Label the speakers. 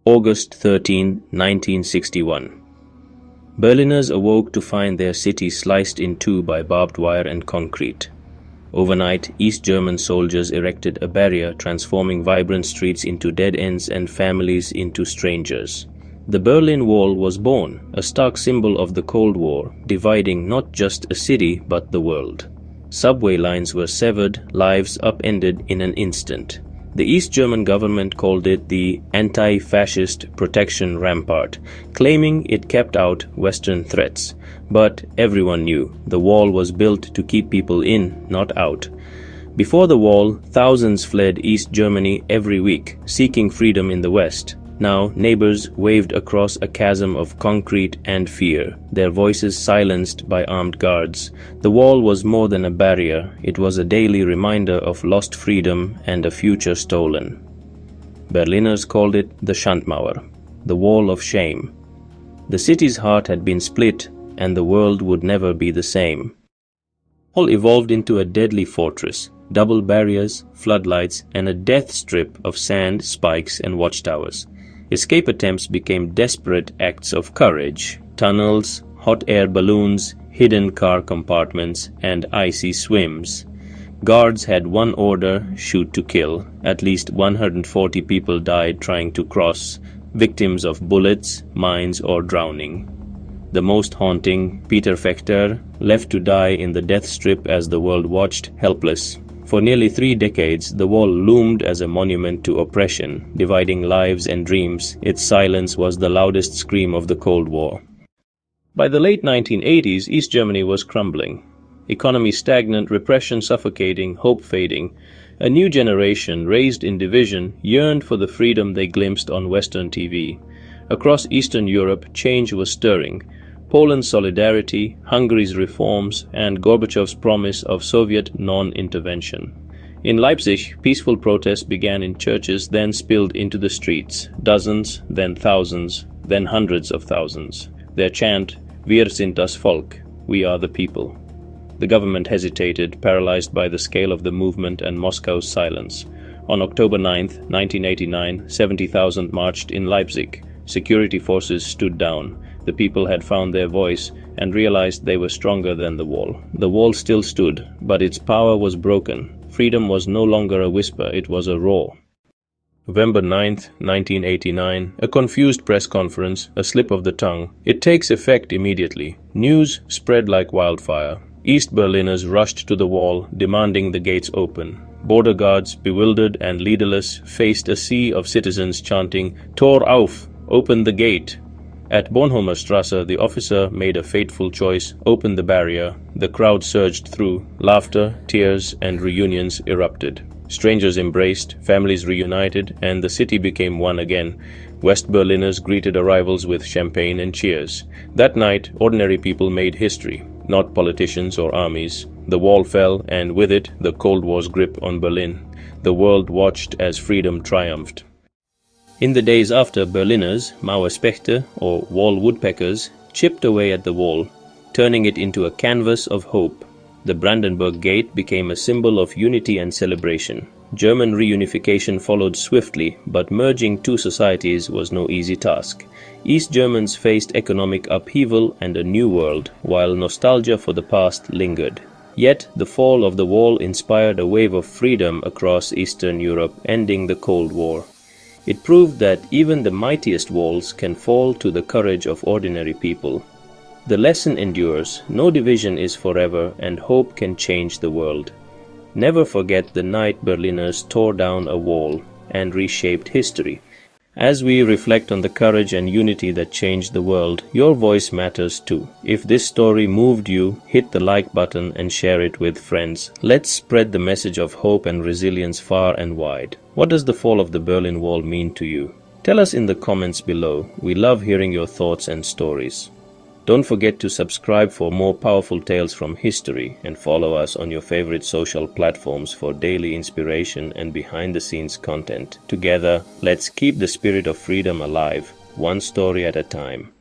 Speaker 1: August 13, 1961. Berliners awoke to find their city sliced in two by barbed wire and concrete. Overnight, East German soldiers erected a barrier, transforming vibrant streets into dead ends and families into strangers. The Berlin Wall was born, a stark symbol of the Cold War, dividing not just a city but the world. Subway lines were severed, lives upended in an instant. The East German government called it the anti-fascist protection rampart, claiming it kept out Western threats. But everyone knew the wall was built to keep people in, not out. Before the wall, thousands fled East Germany every week, seeking freedom in the West. Now, neighbors waved across a chasm of concrete and fear, their voices silenced by armed guards. The wall was more than a barrier, it was a daily reminder of lost freedom and a future stolen. Berliners called it the Schandmauer, the wall of shame. The city's heart had been split, and the world would never be the same. The wall evolved into a deadly fortress, double barriers, floodlights, and a death strip of sand, spikes, and watchtowers. Escape attempts became desperate acts of courage. Tunnels, hot air balloons, hidden car compartments, and icy swims. Guards had one order: shoot to kill. At least 140 people died trying to cross, victims of bullets, mines, or drowning. The most haunting, Peter Fechter, left to die in the death strip as the world watched, helpless. For nearly 3 decades, the wall loomed as a monument to oppression, dividing lives and dreams. Its silence was the loudest scream of the Cold War. By the late 1980s, East Germany was crumbling. Economy stagnant, repression suffocating, hope fading. A new generation, raised in division, yearned for the freedom they glimpsed on Western TV. Across Eastern Europe, change was stirring. Poland's solidarity, Hungary's reforms, and Gorbachev's promise of Soviet non-intervention. In Leipzig, peaceful protests began in churches, then spilled into the streets. Dozens, then thousands, then hundreds of thousands. Their chant, "Wir sind das Volk," we are the people. The government hesitated, paralyzed by the scale of the movement and Moscow's silence. On October 9, 1989, 70,000 marched in Leipzig. Security forces stood down. The people had found their voice and realized they were stronger than the wall. The wall still stood, but its power was broken. Freedom was no longer a whisper, it was a roar. November 9, 1989, a confused press conference, a slip of the tongue. It takes effect immediately. News spread like wildfire. East Berliners rushed to the wall, demanding the gates open. Border guards, bewildered and leaderless, faced a sea of citizens chanting, "Tor auf! Open the gate!" At Bornholmer Strasse, the officer made a fateful choice: open the barrier. The crowd surged through. Laughter, tears, and reunions erupted. Strangers embraced, families reunited, and the city became one again. West Berliners greeted arrivals with champagne and cheers. That night, ordinary people made history, not politicians or armies. The wall fell, and with it, the Cold War's grip on Berlin. The world watched as freedom triumphed. In the days after, Berliners, Mauerspechte, or wall woodpeckers, chipped away at the wall, turning it into a canvas of hope. The Brandenburg Gate became a symbol of unity and celebration. German reunification followed swiftly, but merging two societies was no easy task. East Germans faced economic upheaval and a new world, while nostalgia for the past lingered. Yet, the fall of the wall inspired a wave of freedom across Eastern Europe, ending the Cold War. It proved that even the mightiest walls can fall to the courage of ordinary people. The lesson endures: no division is forever, and hope can change the world. Never forget the night Berliners tore down a wall and reshaped history. As we reflect on the courage and unity that changed the world, your voice matters too. If this story moved you, hit the like button and share it with friends. Let's spread the message of hope and resilience far and wide. What does the fall of the Berlin Wall mean to you? Tell us in the comments below. We love hearing your thoughts and stories. Don't forget to subscribe for more powerful tales from history, and follow us on your favorite social platforms for daily inspiration and behind-the-scenes content. Together, let's keep the spirit of freedom alive, one story at a time.